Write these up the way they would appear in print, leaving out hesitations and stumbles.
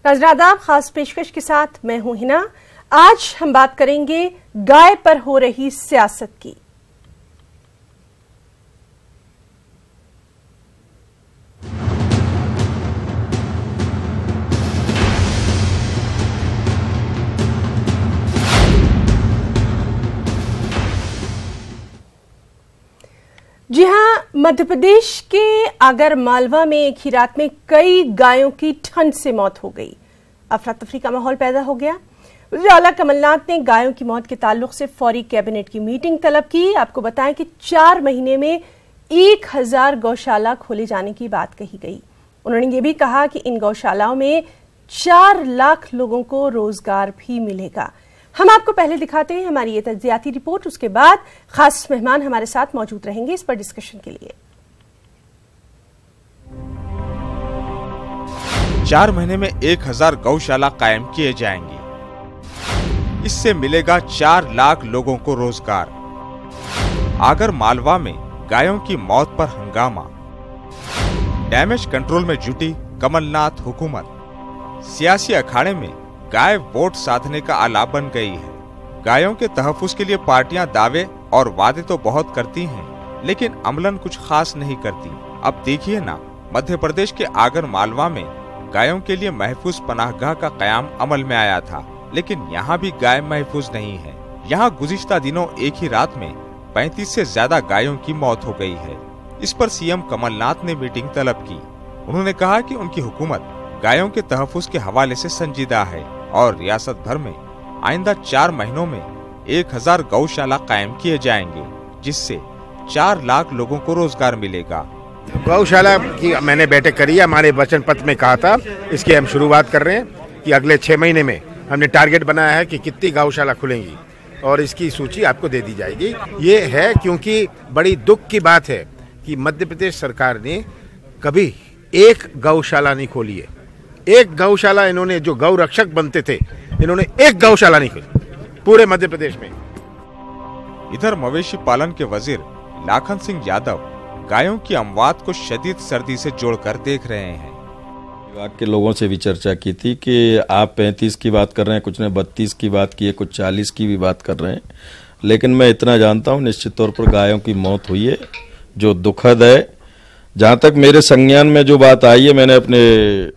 नाज़रीन आदाब, खास पेशकश के साथ मैं हूं हिना। आज हम बात करेंगे गाय पर हो रही सियासत की। जी हां, मध्य प्रदेश के आगर मालवा में एक ही रात में कई गायों की ठंड से मौत हो गई। अफरा तफरी का माहौल पैदा हो गया। वज़ीर आला कमलनाथ ने गायों की मौत के ताल्लुक से फौरी कैबिनेट की मीटिंग तलब की। आपको बताएं कि 4 महीने में 1000 गौशाला खोले जाने की बात कही गई। उन्होंने ये भी कहा कि इन गौशालाओं में 4 लाख लोगों को रोजगार भी मिलेगा। हम आपको पहले दिखाते हैं हमारी ये तज्जियाती रिपोर्ट, उसके बाद खास मेहमान हमारे साथ मौजूद रहेंगे इस पर डिस्कशन के लिए। 4 महीने में 1000 गौशाला कायम किए जाएंगी। इससे मिलेगा 4 लाख लोगों को रोजगार। आगर मालवा में गायों की मौत पर हंगामा। डैमेज कंट्रोल में जुटी कमलनाथ हुकूमत। सियासी अखाड़े में गाय वोट साधने का आला बन गई है। गायों के तहफ्फुज के लिए पार्टियां दावे और वादे तो बहुत करती हैं, लेकिन अमलन कुछ खास नहीं करती। अब देखिए ना, मध्य प्रदेश के आगर मालवा में गायों के लिए महफूज पनाहगाह का कयाम अमल में आया था, लेकिन यहाँ भी गाय महफूज नहीं है। यहाँ गुज़िश्ता दिनों एक ही रात में 35 से ज्यादा गायों की मौत हो गई है। इस पर सीएम कमलनाथ ने मीटिंग तलब की। उन्होंने कहा कि उनकी हुकूमत गायों के तहफ्फुज के हवाले से संजीदा है और रियासत भर में आइंदा 4 महीनों में 1000 गौशाला कायम किए जाएंगे, जिससे 4 लाख लोगों को रोजगार मिलेगा। गौशाला की मैंने बैठक करी है, हमारे वचन पत्र में कहा था, इसकी हम शुरुआत कर रहे हैं कि अगले 6 महीने में हमने टारगेट बनाया है कि कितनी गौशाला खुलेंगी और इसकी सूची आपको दे दी जाएगी। ये है क्योंकि बड़ी दुख की बात है कि मध्य प्रदेश सरकार ने कभी एक गौशाला नहीं खोली है। एक गौशाला इन्होंने, जो गौ रक्षक बनते थे, इन्होंने एक गौशाला नहीं खोली पूरे मध्य प्रदेश में। इधर मवेशी पालन के वजीर लाखन सिंह यादव गायों की अमवात को शदीद सर्दी से जोड़कर देख रहे हैं। विभाग के लोगों से भी चर्चा की थी कि आप 35 की बात कर रहे हैं, कुछ ने 32 की बात की है, कुछ 40 की भी बात कर रहे हैं, लेकिन मैं इतना जानता हूं निश्चित तौर पर गायों की मौत हुई है, जो दुखद है। जहां तक मेरे संज्ञान में जो बात आई है, मैंने अपने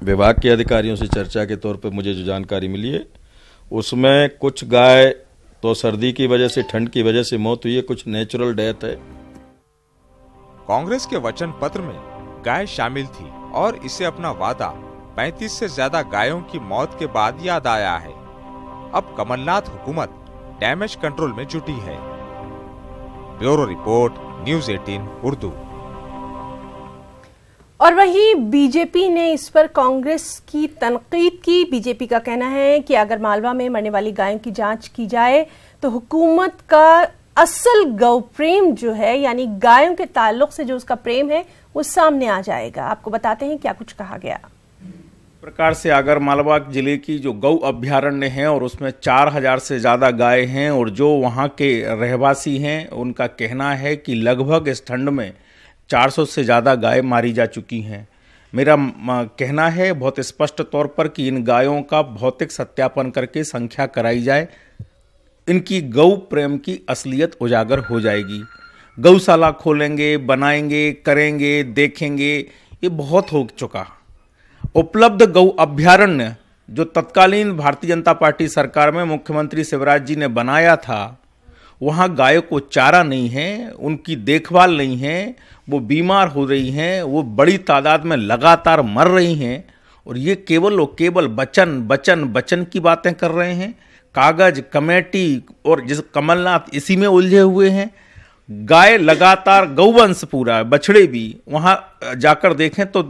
विभाग के अधिकारियों से चर्चा के तौर पर मुझे जो जानकारी मिली है, उसमें कुछ गाय तो सर्दी की वजह से, ठंड की वजह से मौत हुई है, कुछ नेचुरल डेथ है। कांग्रेस के वचन पत्र में गाय शामिल थी और इसे अपना वादा 35 से ज्यादा गायों की मौत के बाद याद आया है। अब कमलनाथ हुकूमत डैमेज कंट्रोल में जुटी है। Bureau report, news 18 Urdu. और वहीं बीजेपी ने इस पर कांग्रेस की तनकीद की। बीजेपी का कहना है कि अगर मालवा में मरने वाली गायों की जांच की जाए तो हुकूमत का असल गौ प्रेम जो है, यानी गायों के ताल्लुक से जो उसका प्रेम है, वो सामने आ जाएगा। आपको बताते हैं क्या कुछ कहा गया। प्रकार से आगर मालवा जिले की जो गौ अभ्यारण्य है और उसमें 4000 से ज़्यादा गाय हैं और जो वहाँ के रहवासी हैं, उनका कहना है कि लगभग इस ठंड में 400 से ज़्यादा गाय मारी जा चुकी हैं। मेरा कहना है बहुत स्पष्ट तौर पर कि इन गायों का भौतिक सत्यापन करके संख्या कराई जाए, इनकी गौ प्रेम की असलियत उजागर हो जाएगी। गौशाला खोलेंगे, बनाएंगे, करेंगे, देखेंगे, ये बहुत हो चुका। उपलब्ध गौ अभ्यारण्य जो तत्कालीन भारतीय जनता पार्टी सरकार में मुख्यमंत्री शिवराज जी ने बनाया था, वहाँ गायों को चारा नहीं है, उनकी देखभाल नहीं है, वो बीमार हो रही हैं, वो बड़ी तादाद में लगातार मर रही हैं, और ये केवल और केवल बचन की बातें कर रहे हैं। कागज, कमेटी और जिस कमलनाथ इसी में उलझे हुए हैं। गाय लगातार, गौवंश पूरा, बछड़े भी, वहाँ जाकर देखें तो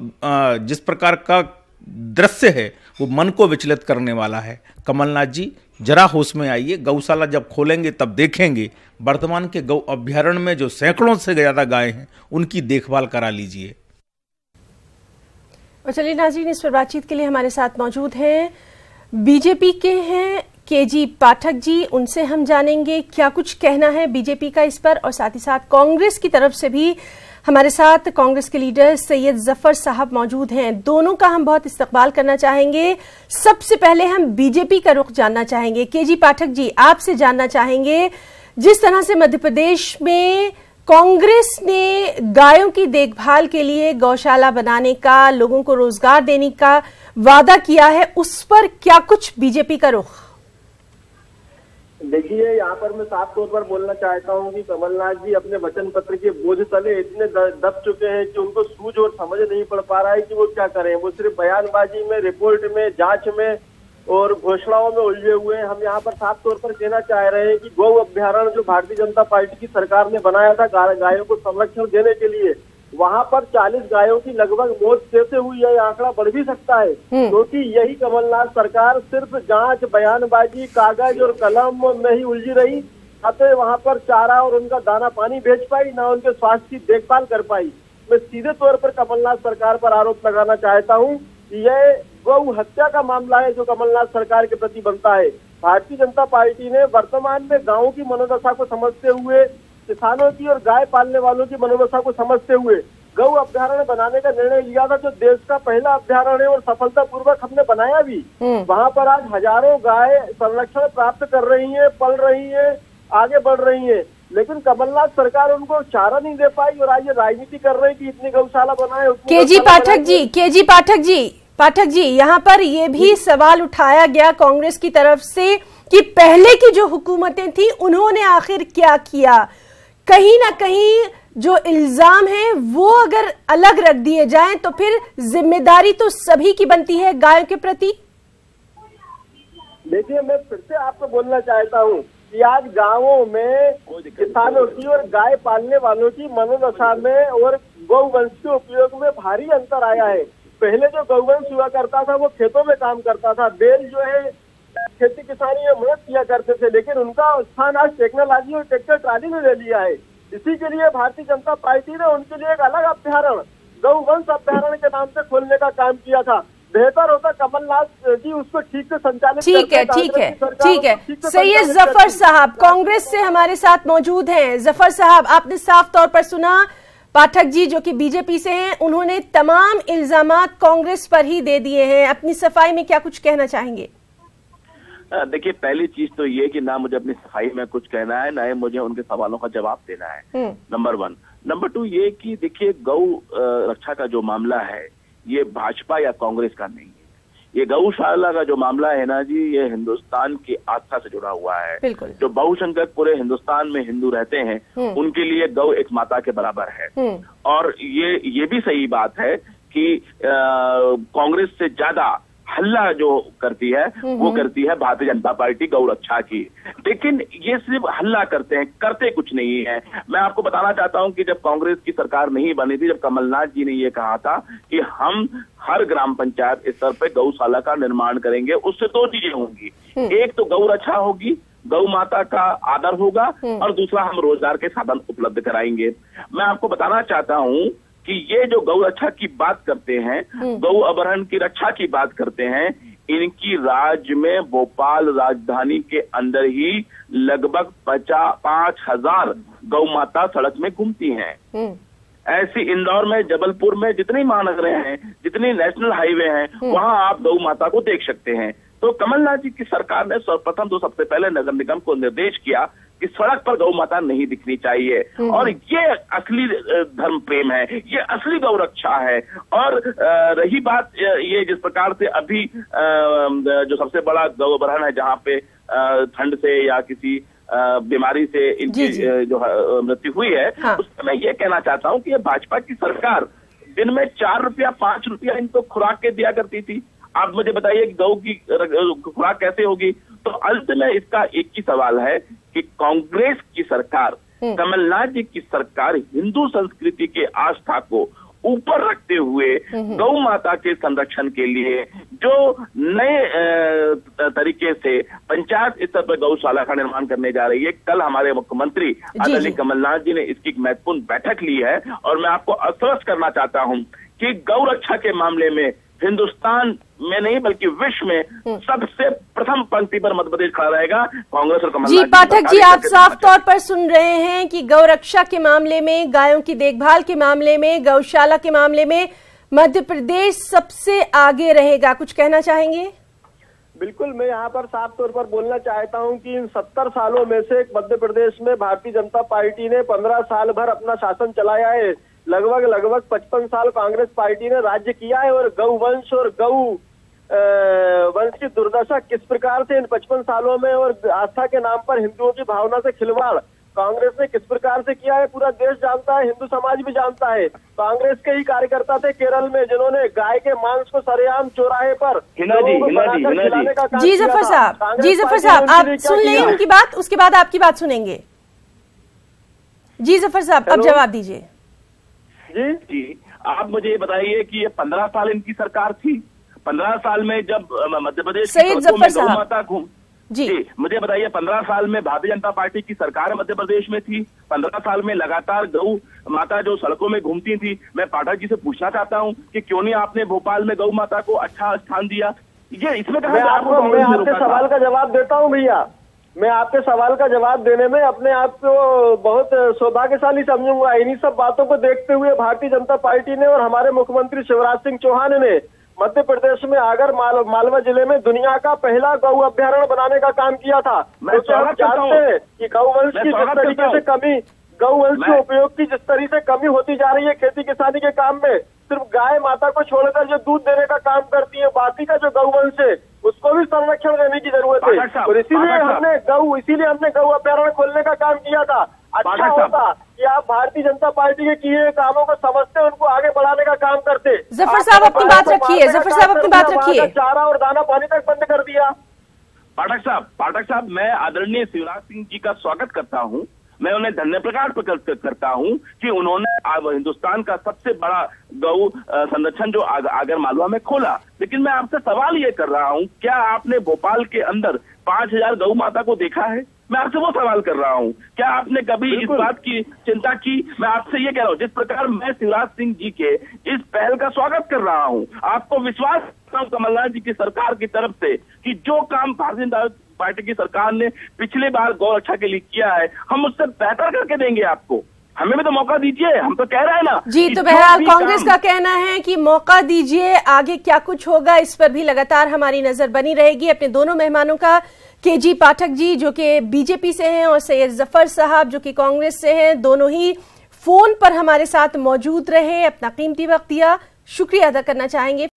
जिस प्रकार का दृश्य है वो मन को विचलित करने वाला है। कमलनाथ जी जरा होश में आइए, गौशाला जब खोलेंगे तब देखेंगे। वर्तमान के गौ अभ्यारण्य में जो सैकड़ों से ज्यादा गाय हैं, उनकी देखभाल करा लीजिए। और चलिए नाज़रीन, इस पर बातचीत के लिए हमारे साथ मौजूद हैं बीजेपी के हैं केजी पाठक जी, उनसे हम जानेंगे क्या कुछ कहना है बीजेपी का इस पर, और साथ ही साथ कांग्रेस की तरफ से भी हमारे साथ कांग्रेस के लीडर सैयद जफर साहब मौजूद हैं। दोनों का हम बहुत इस्तकबाल करना चाहेंगे। सबसे पहले हम बीजेपी का रुख जानना चाहेंगे। केजी पाठक जी, आपसे जानना चाहेंगे, जिस तरह से मध्य प्रदेश में कांग्रेस ने गायों की देखभाल के लिए गौशाला बनाने का, लोगों को रोजगार देने का वादा किया है, उस पर क्या कुछ बीजेपी का रुख? देखिए, यहाँ पर मैं साफ तौर पर बोलना चाहता हूँ कि कमलनाथ जी अपने वचन पत्र के बोझ तले इतने दब चुके हैं कि उनको सूझ और समझ नहीं पड़ पा रहा है कि वो क्या करें। वो सिर्फ बयानबाजी में, रिपोर्ट में, जांच में और घोषणाओं में उलझे हुए हैं। हम यहाँ पर साफ तौर पर कहना चाह रहे हैं कि गौ अभ्यारण्य जो भारतीय जनता पार्टी की सरकार ने बनाया था गायों को संरक्षण देने के लिए, वहाँ पर 40 गायों की लगभग मौत कैसे हुई है, आंकड़ा बढ़ भी सकता है, क्योंकि यही कमलनाथ सरकार सिर्फ जांच, बयानबाजी, कागज और कलम में ही उलझी रही। अतः वहाँ पर चारा और उनका दाना पानी भेज पाई, ना उनके स्वास्थ्य की देखभाल कर पाई। मैं सीधे तौर पर कमलनाथ सरकार पर आरोप लगाना चाहता हूँ कि यह गौ हत्या का मामला है जो कमलनाथ सरकार के प्रति बनता है। भारतीय जनता पार्टी ने वर्तमान में गाँव की मनोदशा को समझते हुए, किसानों की और गाय पालने वालों की मनोदशा को समझते हुए गौ अभ्यारण्य बनाने का निर्णय लिया था, जो देश का पहला अभ्यारण्य है और सफलतापूर्वक हमने बनाया भी। वहाँ पर आज हजारों गाय संरक्षण प्राप्त कर रही हैं, पल रही हैं, आगे बढ़ रही हैं, लेकिन कमलनाथ सरकार उनको चारा नहीं दे पाई और आज ये राजनीति कर रही कि इतनी गौशाला बनाए। केजी पाठक जी, यहाँ पर ये भी सवाल उठाया गया कांग्रेस की तरफ से कि पहले की जो हुकूमतें थी उन्होंने आखिर क्या किया। कहीं ना कहीं जो इल्जाम है वो अगर अलग रख दिए जाएं तो फिर जिम्मेदारी तो सभी की बनती है गायों के प्रति। देखिए, मैं फिर से आपको बोलना चाहता हूँ कि आज गांवों में किसानों की और गाय पालने वालों की मनोदशा में और गौवंश के उपयोग में भारी अंतर आया है। पहले जो गौवंश हुआ करता था वो खेतों में काम करता था, बैल जो है खेती किसानी में मदद किया करते थे, लेकिन उनका स्थान आज टेक्नोलॉजी और ट्रैक्टर ट्राली ने ले लिया है। इसी के लिए भारतीय जनता पार्टी ने उनके लिए एक अलग अभ्यारण्य, गौवंश अभ्यारण्य के नाम से खोलने का काम किया था। बेहतर होता कमलनाथ जी उसको ठीक से संचालित। ठीक है। सैयद जफर साहब कांग्रेस से हमारे साथ मौजूद हैं। जफर साहब, आपने साफ तौर पर सुना पाठक जी जो कि बीजेपी से हैं, उन्होंने तमाम इल्जामात कांग्रेस पर ही दे दिए हैं। अपनी सफाई में क्या कुछ कहना चाहेंगे? देखिए, पहली चीज तो ये कि ना मुझे अपनी सफाई में कुछ कहना है, ना ही मुझे उनके सवालों का जवाब देना है, नंबर 1। नंबर 2 ये कि देखिए, गौ रक्षा का जो मामला है ये भाजपा या कांग्रेस का नहीं है। ये गौशाला का जो मामला है ना जी, ये हिंदुस्तान की आस्था से जुड़ा हुआ है। जो बहुसंख्यक पूरे हिंदुस्तान में हिंदू रहते हैं उनके लिए गौ एक माता के बराबर है। और ये भी सही बात है कि कांग्रेस से ज्यादा हल्ला जो करती है वो करती है भारतीय जनता पार्टी गौ रक्षा की। लेकिन ये सिर्फ हल्ला करते हैं, करते कुछ नहीं है। मैं आपको बताना चाहता हूं कि जब कांग्रेस की सरकार नहीं बनी थी, जब कमलनाथ जी ने ये कहा था कि हम हर ग्राम पंचायत स्तर पे गौशाला का निर्माण करेंगे, उससे 2 चीजें होंगी। एक तो गौ रक्षा होगी, गौ माता का आदर होगा, और दूसरा हम रोजगार के साधन उपलब्ध कराएंगे। मैं आपको बताना चाहता हूं कि ये जो गौ रक्षा की बात करते हैं, गौ अभ्यारण्य की रक्षा की बात करते हैं, इनकी राज्य में भोपाल राजधानी के अंदर ही लगभग 5,000 गौ माता सड़क में घूमती हैं। ऐसी इंदौर में, जबलपुर में जितनी महानगरें हैं, जितनी नेशनल हाईवे हैं, वहां आप गौ माता को देख सकते हैं। तो कमलनाथ जी की सरकार ने सर्वप्रथम तो सबसे पहले नगर निगम को निर्देश किया कि सड़क पर गौ माता नहीं दिखनी चाहिए, और ये असली धर्म प्रेम है, ये असली गौ रक्षा है। और रही बात ये जिस प्रकार से अभी जो सबसे बड़ा गौ अभ्यारण्य है जहाँ पे ठंड से या किसी बीमारी से इनकी जो मृत्यु हुई है, उसमें मैं ये कहना चाहता हूँ कि ये भाजपा की सरकार दिन में 4 रुपया 5 रुपया इनको खुराक के दिया करती थी। आप मुझे बताइए कि गौ की खुराक कैसे होगी? तो अंत में इसका एक ही सवाल है कि कांग्रेस की सरकार, कमलनाथ जी की सरकार हिंदू संस्कृति के आस्था को ऊपर रखते हुए गौ माता के संरक्षण के लिए जो नए तरीके से पंचायत स्तर पर गौशाला का निर्माण करने जा रही है। कल हमारे मुख्यमंत्री आदरणीय कमलनाथ जी ने इसकी एक महत्वपूर्ण बैठक ली है, और मैं आपको आश्वस्त करना चाहता हूं कि गौ रक्षा के मामले में हिंदुस्तान में नहीं बल्कि विश्व में सबसे प्रथम पंक्ति पर मध्य प्रदेश खड़ा रहेगा कांग्रेस और कमलनाथ जी। पाठक जी, आप साफ तौर पर सुन रहे हैं कि गौरक्षा के मामले में, गायों की देखभाल के मामले में, गौशाला के मामले में मध्य प्रदेश सबसे आगे रहेगा। कुछ कहना चाहेंगे? बिल्कुल, मैं यहाँ पर साफ तौर पर बोलना चाहता हूँ कि इन 70 सालों में से मध्य प्रदेश में भारतीय जनता पार्टी ने 15 साल भर अपना शासन चलाया है। लगभग 55 साल कांग्रेस पार्टी ने राज्य किया है और गौ वंश और गौ वंश की दुर्दशा किस प्रकार से इन 55 सालों में और आस्था के नाम पर हिंदुओं की भावना से खिलवाड़ कांग्रेस ने किस प्रकार से किया है पूरा देश जानता है, हिंदू समाज भी जानता है। कांग्रेस के ही कार्यकर्ता थे केरल में जिन्होंने गाय के मांस को सरेआम चौराहे पर खिलाने का काम जी जफर साहब, आप सुन लें उनकी बात, उसके बाद आपकी बात सुनेंगे। जी जफर साहब, अब जवाब दीजिए। जी, आप मुझे ये बताइए कि ये 15 साल इनकी सरकार थी। 15 साल में जब मध्य प्रदेश की गौ माता घूम जी, मुझे बताइए 15 साल में भारतीय जनता पार्टी की सरकार मध्य प्रदेश में थी। 15 साल में लगातार गौ माता जो सड़कों में घूमती थी। मैं पाठक जी से पूछना चाहता हूं कि क्यों नहीं आपने भोपाल में गौ माता को अच्छा स्थान दिया? ये इसमें मैं आपके सवाल का जवाब देता हूं भैया। मैं आपके सवाल का जवाब देने में अपने आप को बहुत सौभाग्यशाली समझूंगा। इन्हीं सब बातों को देखते हुए भारतीय जनता पार्टी ने और हमारे मुख्यमंत्री शिवराज सिंह चौहान ने मध्य प्रदेश में आगर मालवा जिले में दुनिया का पहला गौ अभ्यारण्य बनाने का काम किया था। मैं जानते हैं कि गौवंश की जिस तरीके से कमी, गौवंश के उपयोग की जिस तरीके से कमी होती जा रही है खेती किसानी के काम में, सिर्फ गाय माता को छोड़कर जो दूध देने का काम करती है, बाकी का जो गौवंश है उसको भी संरक्षण देने की जरूरत है। और इसीलिए हमने गौ अभ्यारण्य खोलने का काम किया था। अच्छा होता कि आप भारतीय जनता पार्टी के किए कामों को समझते, उनको आगे बढ़ाने का काम करते। जफर साहब अपनी बात रखिए, जफर साहब अपनी बात रखिए। चारा और दाना पानी तक बंद कर दिया। पाठक साहब, मैं आदरणीय शिवराज सिंह जी का स्वागत करता हूं। मैं उन्हें धन्य प्रकार करता हूं कि उन्होंने हिंदुस्तान का सबसे बड़ा गौ संरक्षण जो आगर मालवा में खोला। लेकिन मैं आपसे सवाल ये कर रहा हूं, क्या आपने भोपाल के अंदर 5000 गौ माता को देखा है? मैं आपसे वो सवाल कर रहा हूं, क्या आपने कभी इस बात की चिंता की? मैं आपसे ये कह रहा हूं, जिस प्रकार मैं शिवराज सिंह जी के इस पहल का स्वागत कर रहा हूं, आपको विश्वास करता हूं कमलनाथ जी की सरकार की तरफ से कि जो काम भारतीय जनता पार्टी की सरकार ने पिछले बार गौ रक्षा के लिए किया है, हम उससे बेहतर करके देंगे आपको। हमें भी तो मौका दीजिए, हम तो कह रहे हैं ना जी। तो बहरहाल कांग्रेस का कहना है कि मौका दीजिए, आगे क्या कुछ होगा इस पर भी लगातार हमारी नजर बनी रहेगी। अपने दोनों मेहमानों का, केजी पाठक जी जो कि बीजेपी से हैं और सैयद जफर साहब जो कि कांग्रेस से हैं, दोनों ही फोन पर हमारे साथ मौजूद रहे, अपना कीमती वक्त दिया, शुक्रिया अदा करना चाहेंगे।